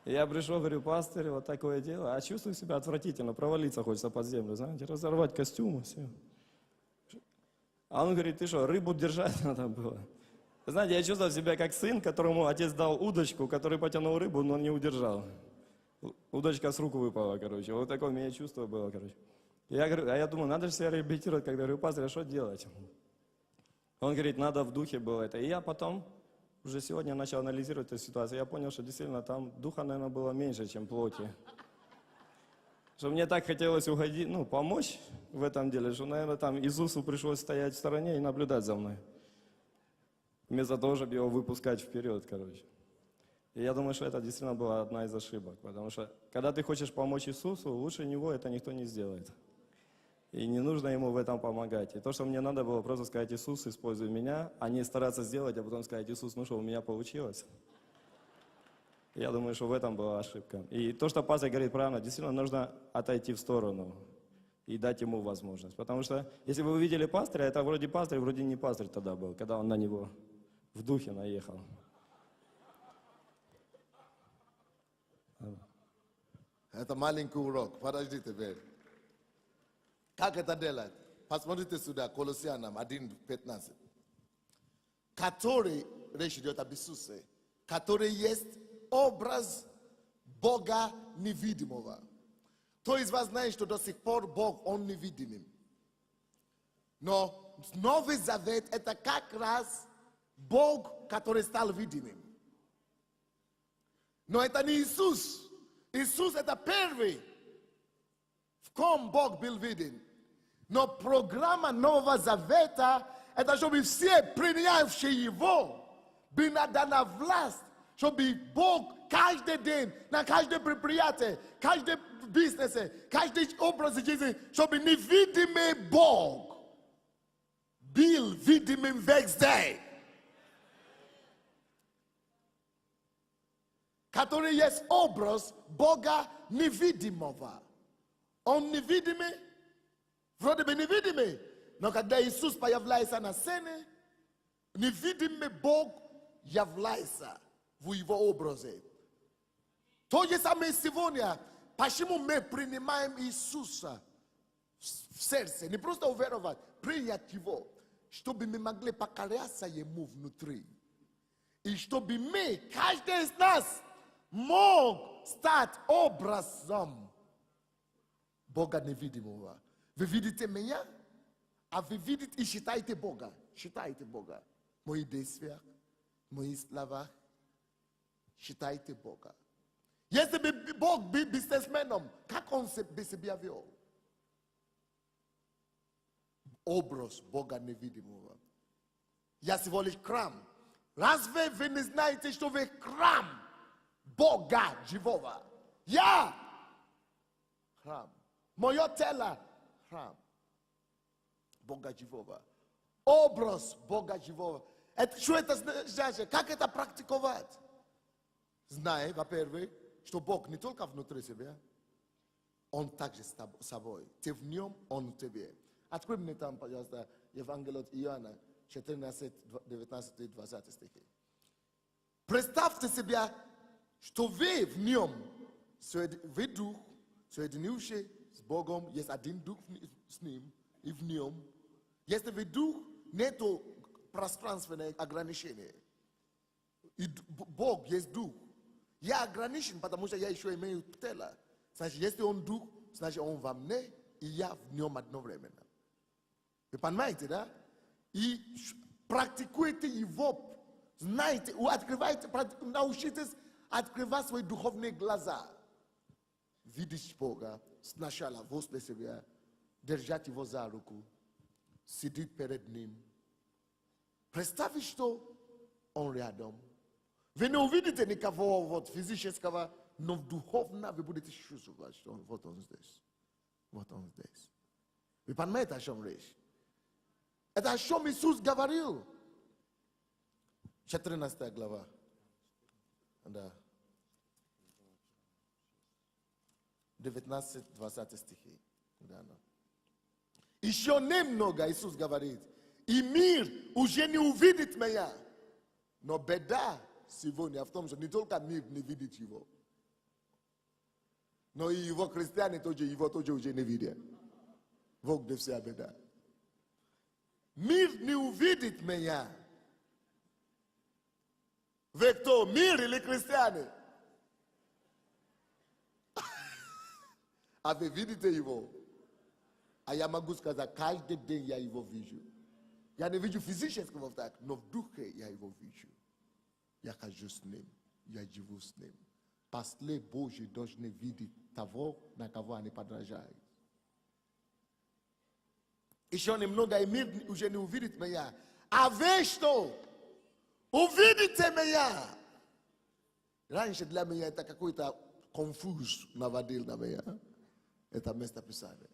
И я пришел, говорю, пастор, вот такое дело. А чувствую себя отвратительно, провалиться хочется под землю, знаете, разорвать костюм и все. А он говорит, ты что, рыбу держать надо было? Знаете, я чувствовал себя как сын, которому отец дал удочку, который потянул рыбу, но не удержал. Удочка с рук выпала, короче. Вот такое у меня чувство было, короче. Я думаю, надо же себя реабилитировать, когда говорю, пастор, а что делать? Он говорит, надо в духе было это. И я потом, уже сегодня начал анализировать эту ситуацию. Я понял, что действительно там духа, наверное, было меньше, чем плоти. Что мне так хотелось угодить, помочь в этом деле, что, наверное, там Иисусу пришлось стоять в стороне и наблюдать за мной. Вместо того, чтобы его выпускать вперед, короче. И я думаю, что это действительно была одна из ошибок. Потому что, когда ты хочешь помочь Иисусу, лучше него это никто не сделает. И не нужно ему в этом помогать. И то, что мне надо было просто сказать, Иисус, используй меня, а не стараться сделать, а потом сказать, Иисус, ну что, у меня получилось. Я думаю, что в этом была ошибка. И то, что пастор говорит правильно, действительно нужно отойти в сторону и дать ему возможность. Потому что, если вы увидели пастыря, это вроде пастырь, вроде не пастырь тогда был, когда он на него в духе наехал. Это маленький урок. Подожди теперь. Как это делать? Посмотрите сюда, Колоссянам 1:15. Который, речь идет об Иисусе, который есть образ Бога невидимого. Кто из вас знает, что до сих пор Бог, Он невидимый? Но Новый Завет это как раз Бог, который стал видимым. Но это не Иисус. Иисус это первый, в ком Бог был виден. Но программа Нового Завета это чтобы все принявшие Его были дана власть, чтобы Бог каждый день, на каждое предприятие, каждый бизнес, каждый образ жизни, чтобы невидимый Бог был видимым везде. Который есть образ Бога невидимого. Он невидимый, вроде бы невидимый, но когда Иисус появляется на сцене, невидимый Бог является в его образе. То же самое сегодня, почему мы принимаем Иисуса в сердце, не просто уверовать, принять Его, чтобы мы могли покоряться Ему внутри. И чтобы мы, каждый из нас, мог стать образом Бога невидимого. Вы видите меня, а вы видите и считаете Бога. Считайте Бога. В моих действиях, в моих словах. Считайте Бога. Если бы Бог был бизнесменом, как Он бы себя вел? Образ Бога невидимого. Я всего лишь храм. Разве вы не знаете, что вы храм Бога живого? Я храм. Мое тело храм Бога живого. Образ Бога живого. Что это значит? Как это практиковать? Знай, во-первых, что Бог не только внутри себя, Он также с собой. Ты в Нем, Он в тебе. Открой мне там, пожалуйста, Евангелие от Иоанна, 14, 19 и 20 стихи. Представьте себя, что вы в Нем, вы Дух, соединивший с Богом, есть один Дух с Ним и в Нем. Если вы Дух, нету пространственное ограничение. И Бог есть Дух. Я ограничен, потому что я еще имею тело. Значит, если Он Дух, значит, Он во мне, и я в Нем одновременно. Вы понимаете, да? И практикуйте Его. Знаете, открывайте, научитесь открывать свои духовные глаза. vidiš Boga, sначала возле себя, держать его за руку, сидит перед ним. Представь, что он рядом. Вы не увидите никого вот физического, но духовно вы будете чувствовать, что вот он здесь. Вот он здесь. Вы понимаете, о чем речь? Это о чем Иисус говорил. 14 глава. Да. 19-20 стихи. Да, да. Еще немного, Иисус говорит, и мир уже не увидит меня. Но беда сегодня в том, что не только мир не видит его, но и его христиане тоже его тоже уже не видят. Вот где вся беда. Мир не увидит меня. Вы кто, мир или христиане? А вы видите его? А я могу сказать, каждый день я его вижу. Я не вижу физически вот так, но в духе я его вижу. Я хожу с ним, я живу с ним. Пастырь Божий должен видеть того, на кого они подражают. Еще немного, и мир уже не увидит меня. А вы что? Увидите меня. Раньше для меня это какой-то конфуз наводил на меня. Это место Писания.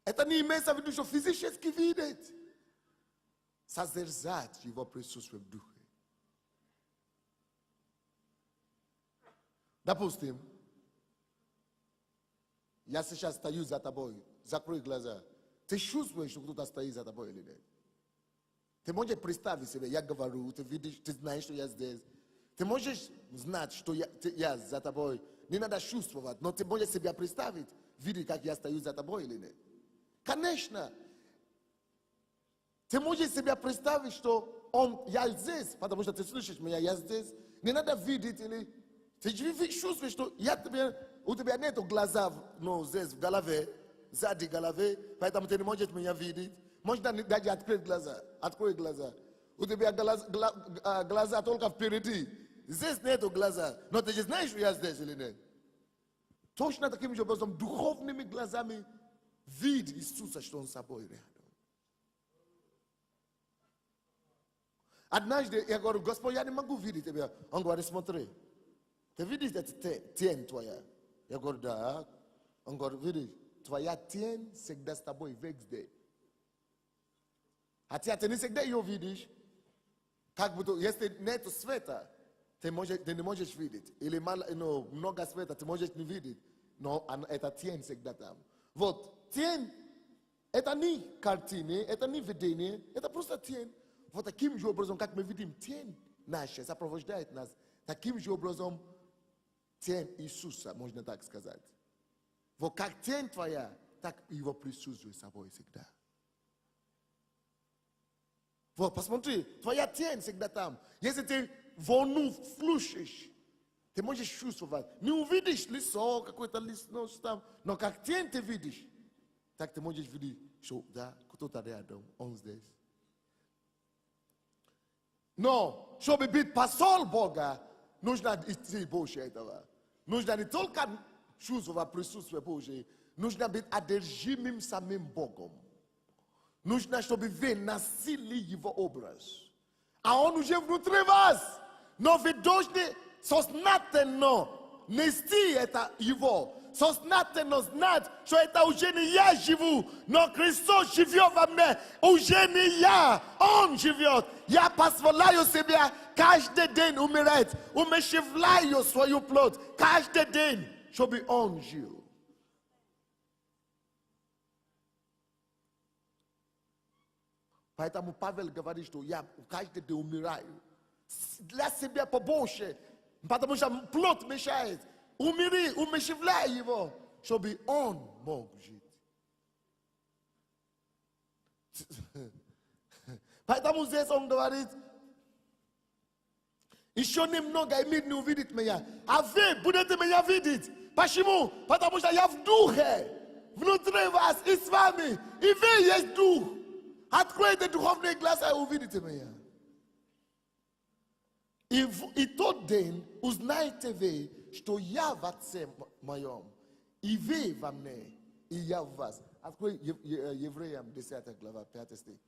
Это не имеется в виду, что физически видеть. Созерцать его присутствие в духе. Допустим, я сейчас стою за тобой, закрой глаза. Ты чувствуешь, что кто-то стоит за тобой или нет? Ты можешь представить себе, я говорю, ты видишь, ты знаешь, что я здесь. Ты можешь знать, что я за тобой. Не надо чувствовать, но ты можешь себя представить, видеть, как я стою за тобой или нет. Конечно. Ты можешь себе представить, что я здесь, потому что ты слышишь меня, я здесь. Не надо видеть или... Ты чувствуешь, что у тебя нет глаза здесь в голове, сзади головы, поэтому ты не можешь меня видеть. Можно даже открыть глаза. Открой глаза. У тебя глаза только впереди. Здесь нету глаза. Но ты же знаешь, что я здесь или нет? Точно таким же образом, духовными глазами видеть Иисуса, что Он с собой рядом. Однажды я говорю, Господь, я не могу видеть тебя. Он говорит, смотри. Ты видишь эта тень твоя? Я говорю, да. Он говорит, видишь, твоя тень всегда с тобой везде. Хотя ты не всегда ее видишь, как будто, если нет света, ты не можешь видеть. Или много света, ты можешь не видеть. Но эта тень всегда там. Вот, тень, это не картины, это не видение, это просто тень. Вот таким же образом, как мы видим, тень наша сопровождает нас. Таким же образом, тень Иисуса, можно так сказать. Вот как тень твоя, так его присутствие с собой всегда. Вот, посмотри, твоя тень всегда там. Если ты волну слушаешь, ты можешь чувствовать. Не увидишь лицо, какое-то лицо там, но как тень ты видишь, так ты можешь видеть, что да, кто-то рядом, он здесь. Но, чтобы быть посол Бога, нужно идти больше этого. Нужно не только чувствовать присутствие Божье, нужно быть одержимым самим Богом. Нужно, чтобы вы носили его образ. А он уже внутри вас. Но вы должны сознательно нести это его. Сознательно знать, что это уже не я живу, но Христос живет во мне. Уже не я, Он живет. Я позволяю себе каждый день умереть. Умерщвляю свою плоть каждый день, чтобы Он жил. Поэтому Павел говорит, что я каждый день умираю. Для себя побольше, потому что плоть мешает. Умери, умерщвляй его, чтобы он мог жить. Поэтому здесь он говорит, еще немного, и мир не увидит меня. А вы будете меня видеть. Почему? Потому что я в духе. Внутри вас и с вами. И вы есть дух. Откройте духовные глаза и увидите меня. И тот день узнаете вы, что я в Отце моем, и вы во мне, и я в вас. Открой Евреям 10 глава, 5 стих.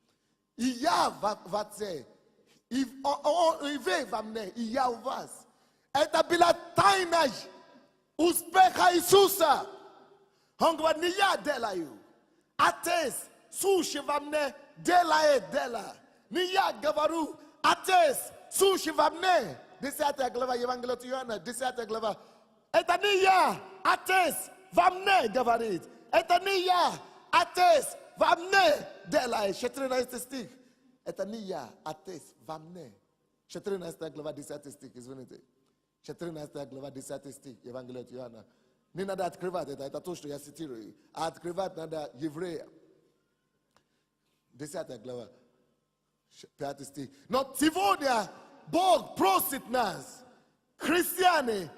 И я в Отце, и вы во мне, и я в вас. Это была тайна успеха Иисуса. Он говорит, не я делаю. Отец, слушай во мне, делает дело. Не я говорю, Отец, слушай во мне. 10 глава Евангелия от Иоанна, 10 глава. Это не я, Отец, во мне говорит. Это не я, Отец, во мне делает. 14 стих. Это не я, Отец, во мне. 14 глава, 10 стих, извините. 14 глава, 10 стих, Евангелие от Иоанна. Не надо открывать это то, что я цитирую. А открывать надо Еврея. 10 глава, 5 стих. Но сегодня Бог просит нас, христиане,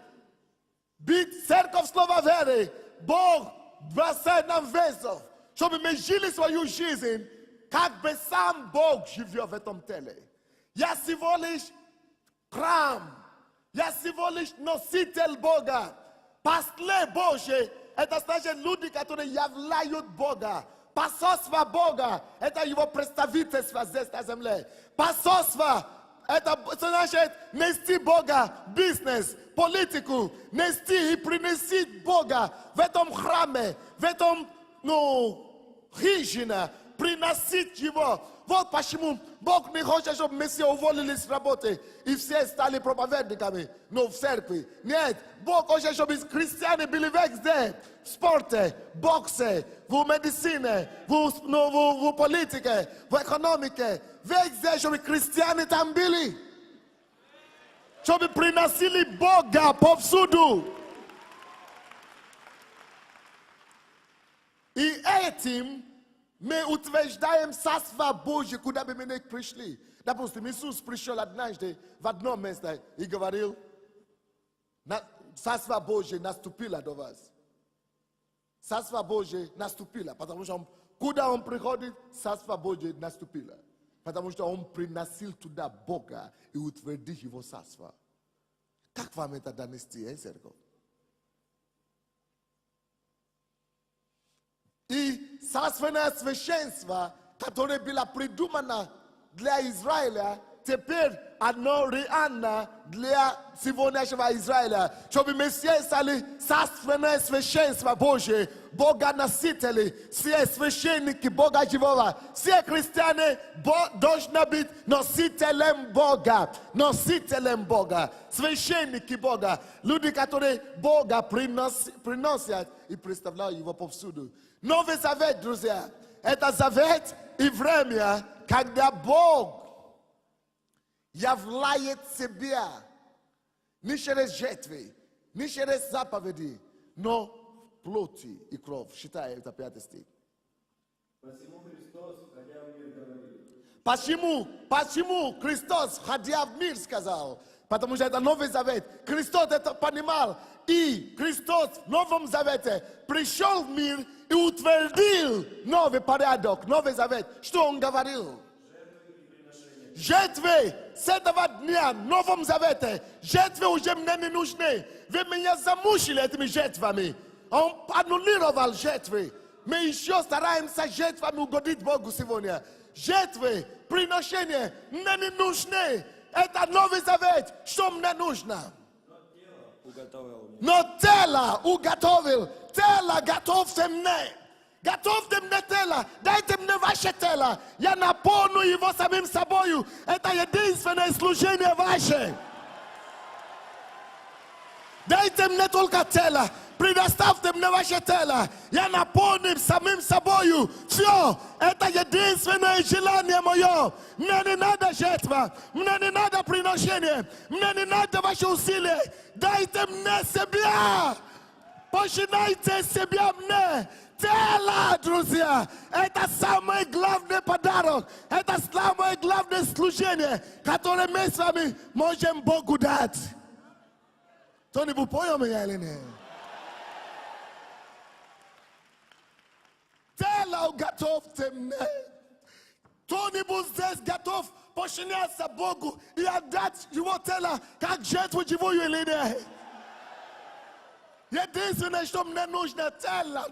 быть церковь слова веры. Бог бросает нам вызов, чтобы мы жили свою жизнь, как бы сам Бог живет в этом теле. Я всего лишь храм. Я всего лишь носитель Бога. Пастырь Божий – это значит люди, которые являют Бога. Посольство Бога – это его представительство здесь на земле. Посольство – это значит нести Бога, бизнес, политику, нести и принести Бога в этом храме, в этом, хижине, приносить его. Вот почему Бог не хочет, чтобы мы все уволились с работы и все стали проповедниками, но в церкви. Нет, Бог хочет, чтобы христиане были везде. В спорте, в боксе, в медицине, в политике, в экономике. Везде, чтобы христиане там были. Чтобы приносили Бога повсюду. И этим мы утверждаем Царство Божье, куда бы мы ни пришли. Допустим, Иисус пришел однажды в одно место и говорил, Царство Божье наступило до вас. Царство Божье наступило, потому что куда он приходит, Царство Божье наступило. Потому что он приносил туда Бога и утвердил его царство. Как вам это донести, церковь? И царственное священство, которое было придумано для Израиля, теперь оно реально для сегодняшнего Израиля. Чтобы мы все стали царственное священство Божие, Бога-носители, все священники Бога живого, все христиане должны быть носителем Бога, священники Бога, люди, которые Бога приносят и представляют его повсюду. Новый Завет, друзья, это завет и время, когда Бог являет себя не через жертвы, не через заповеди, но в плоти и кровь. Считай, это 5 стих. Посему Христос, ходя в мир, говорит. Почему Христос, ходя в мир, сказал? Потому что это Новый Завет. Христос это понимал. И Христос в Новом Завете пришел в мир и утвердил новый порядок, Новый Завет. Что он говорил? Жертвы с этого дня, в Новом Завете, жертвы уже мне не нужны. Вы меня замучили этими жертвами. Он аннулировал жертвы. Мы еще стараемся жертвами угодить Богу сегодня. Жертвы, приношения мне не нужны. Это Новый Завет. Что мне нужно? Но тело уготовил. Тело готовьте мне. Готовьте мне тело. Дайте мне ваше тело. Я наполню его самим собою. Это единственное служение ваше. Дайте мне только тело. Предоставьте мне ваше тело. Я наполню самим собою. Все. Это единственное желание мое. Мне не надо жертва. Мне не надо приношение. Мне не надо ваше усилие. Дайте мне себя. Починайте себя мне. Тело, друзья, это самый главный подарок. Это самое главное служение, которое мы с вами можем Богу дать. Кто-нибудь понял меня или нет? Тело готовьте мне. Кто-нибудь здесь готов подчиняться Богу и отдать его тело как жертву живую или нет? Единственное, что мне нужно, тело.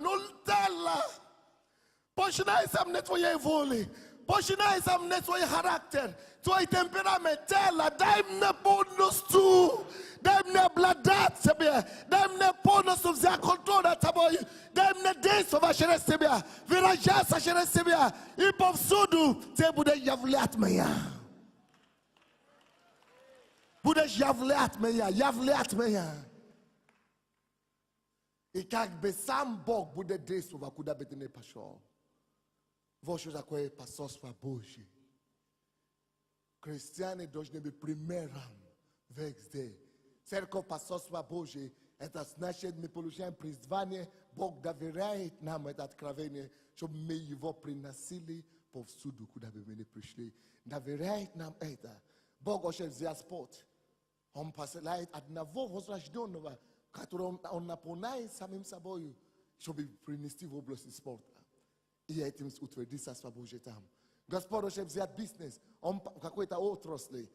Починай сам не твоей воли. Починай сам не твой характер, твой темперамент, тело. Дай мне полностью. Дай мне обладать себе. Дай мне полностью взять контроль над тобой. Дай мне действовать через себя. Выражаться через себя. И повсюду ты будешь являть меня. Будешь являть меня. И как бы сам Бог будет действовать, куда бы ты ни пошел. Вот что такое посольство Божье. Христиане должны быть примером везде. Церковь посольства Божье, это значит, мы получаем призвание, Бог доверяет нам это откровение, чтобы мы его приносили повсюду, куда бы мы ни пришли. Доверяет нам это. Бог очень взял спорт. Он посылает одного возрожденного, которого он наполняет самим собой, чтобы принести в области спорта. И этим утвердить Царство Божие там. Господь очень взял бизнес, он какой-то отрасли,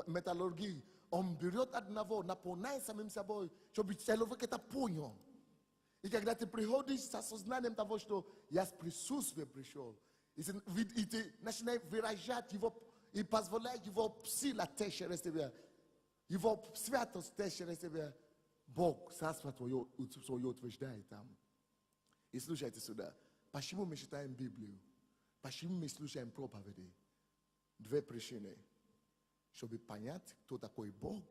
металлургии, он берет одного, наполняет самим собой, чтобы человек это понял. И когда ты приходишь с осознанием того, что я с присутствием пришел, и ты начинаешь выражать его, и позволять его сила течь через тебя, его святость течь через тебя, Бог Царство Твое утверждает там. И слушайте сюда. Почему мы читаем Библию? Почему мы слушаем проповеди? Две причины. Чтобы понять, кто такой Бог.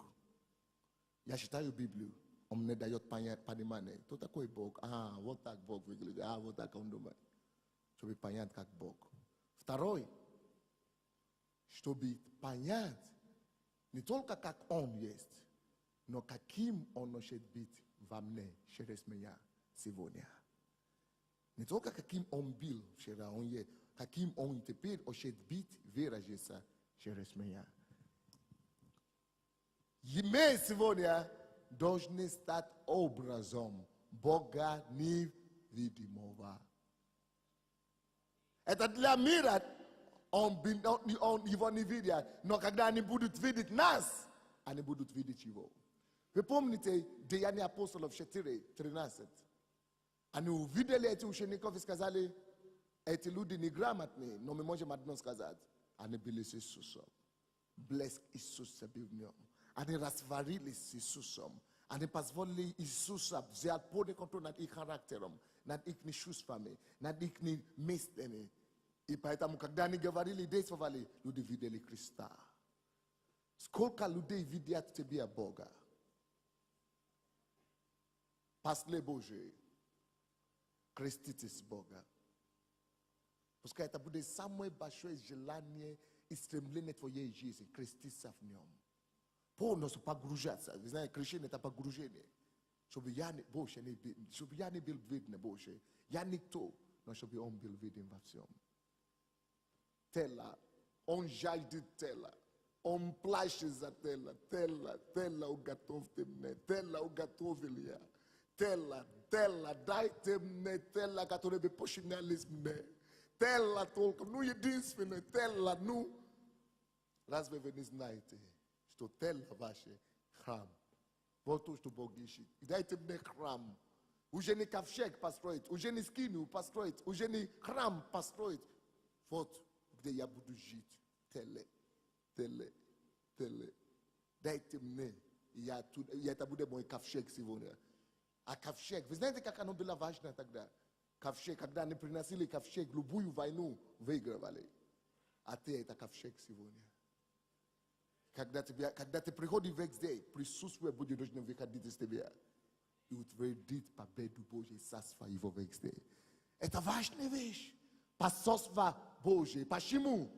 Я читаю Библию, он мне дает понимание, кто такой Бог. Вот так Бог выглядит, вот так он думает. Чтобы понять, как Бог. Второй, чтобы понять не только как Он есть, но каким Он может быть во мне через меня сегодня. Не только каким Он был вчера, Он есть, каким Он теперь может быть выразиться через меня. И мы сегодня должны стать образом Бога невидимого. Это для мира он его не видят, но когда они будут видеть нас, они будут видеть его. Вы помните Деяния апостолов 4:13? Они увидели эти учеников и сказали, эти люди неграмотные, но мы можем одно сказать. Они были с Иисусом. Блеск Иисуса был в нем. Они растворились с Иисусом. Они позволили Иисуса взять полный контроль над их характером, над их чувствами, над их местами. И поэтому, когда они говорили, действовали, люди видели Христа. Сколько людей видят тебя, Бога? Пасли Божий. Креститесь Бога. Пускай это будет самое большое желание и стремление твоей жизни, креститься в нем. Полностью погружаться. Вы знаете, крещение это погружение. Чтобы я не был виден Божий. Я никто, но чтобы он был виден во всем. Тело, он жаждет тело. Он плачет за тело. Тело уготовьте мне. Тело уготовили я. Тело, дайте мне тело, которое бы починялись мне. Тело только, единственное, тело, разве вы не знаете, что тело ваше храм? Вот то, что Бог ищет. Дайте мне храм. Уже не ковчег построить, уже не скинию построить, уже не храм построить. Вот где я буду жить. Теле. Дайте мне. И это будет мой ковчег сегодня. А ковчег, вы знаете, как оно было важно тогда? Ковчег, когда они приносили ковчег, любую войну выигрывали. А ты это ковчег сегодня. Когда ты приходишь везде, присутствие будет должно выходить из тебя. И утвердить победу Божью, царство его везде. Это важная вещь. Посольство Божье. Почему?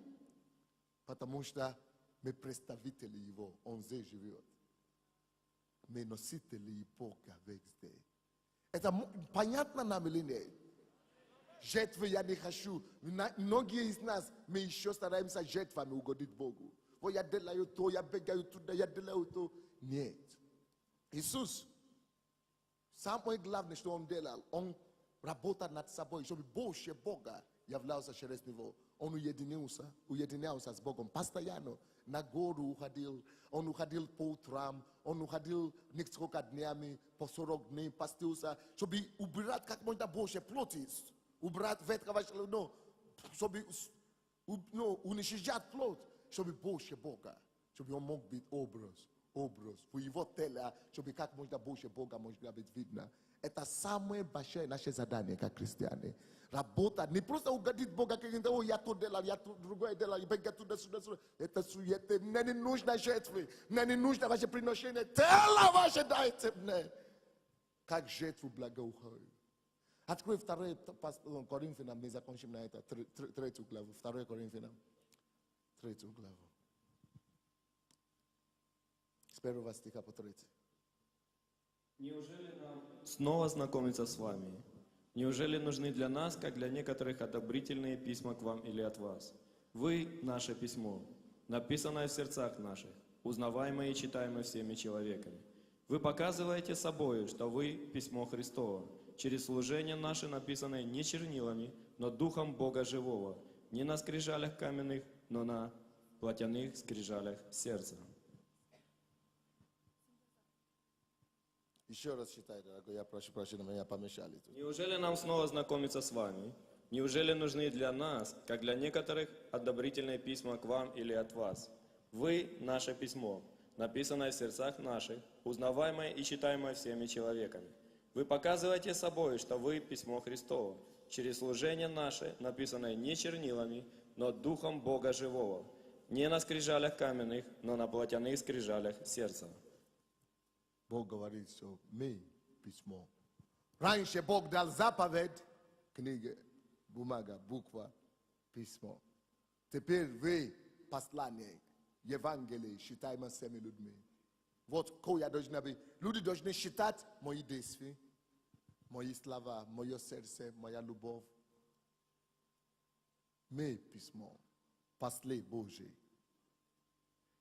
Потому что мы представители его, он здесь живет. Мы носители Бога везде. Это понятно нам или нет? Жертвы я не хочу. Многие из нас, мы еще стараемся жертвами угодить Богу. Я делаю то, я бегаю туда, я делаю то. Нет. Иисус, самое главное, что он делал, он работает над собой, чтобы больше Бога Javla usa через него. Он уединился с Богом постоянно. На гору уходил, он уходил по утрам, он уходил несколько днями, по 40 дней постился, чтобы убрать как можно больше плоти, убрать ветрового, ну, чтобы уничтожать плоть, чтобы больше Бога, чтобы он мог быть образ. В его теле, чтобы как можно больше Бога можно быть видно. Это самое большое наше задание, как христиане. Работать, не просто угодить Бога, как я то делал, я то другое делал, я туда, сюда. Это суете, мне не нужно жертвы, мне не нужно ваше приношение, тело ваше дайте мне. Как жертву благоухаю. Открой 2 Коринфянам, мы закончим на это, 3 главу, 2 Коринфянам, 3 главу. С 1 стиха по 3. Неужели нам снова знакомиться с вами? Неужели нужны для нас, как для некоторых, одобрительные письма к вам или от вас? Вы – наше письмо, написанное в сердцах наших, узнаваемое и читаемое всеми человеками. Вы показываете собою, что вы – письмо Христово, через служение наше, написанное не чернилами, но Духом Бога Живого, не на скрижалях каменных, но на плотяных скрижалях сердца. Еще раз читай, дорогой, я прошу прощения, меня помешали тут. Неужели нам снова знакомиться с вами? Неужели нужны для нас, как для некоторых, одобрительные письма к вам или от вас? Вы – наше письмо, написанное в сердцах наших, узнаваемое и читаемое всеми человеками. Вы показываете собой, что вы – письмо Христово, через служение наше, написанное не чернилами, но Духом Бога Живого, не на скрижалях каменных, но на плотяных скрижалях сердца. Бог говорит, что мы письмо. Раньше Бог дал заповедь, книга, бумага, буква, письмо. Теперь вы послание, Евангелие, считаемое всеми людьми. Вот кого я должна быть. Люди должны считать мои действия, мои слова, мое сердце, моя любовь. Мы письмо, послы Божий.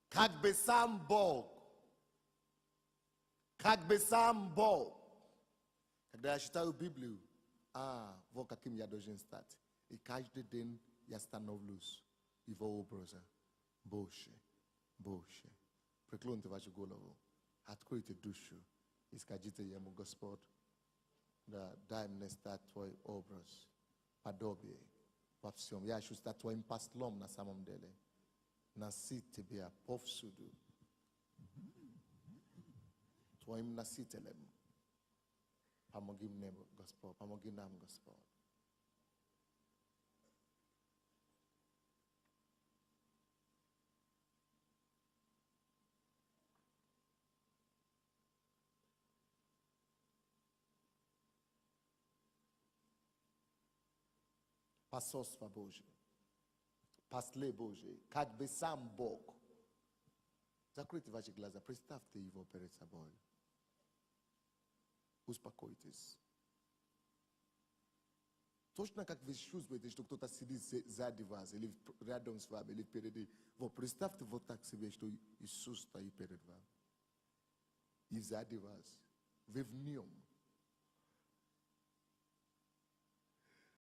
Как бы сам Бог. Когда я читаю Библию, вот каким я должен стать. И каждый день я становлюсь его образа. Больше. Преклоните вашу голову. Откройте душу. И скажите ему, Господь, да, дай мне стать твой образ, подобие во всем. Я хочу стать твоим послом на самом деле. Носить тебя повсюду. Твоим носителем. Помоги мне, Господь. Помоги нам, Господь. Посольство Божие. Послы Божие. Как бы сам Бог. Закройте ваши глаза. Представьте его перед собой. Успокойтесь. Точно как вы чувствуете, что кто-то сидит сзади вас, или рядом с вами, или впереди. Вот представьте вот так себе, что Иисус стоит перед вами. И сзади вас. Вы в нем.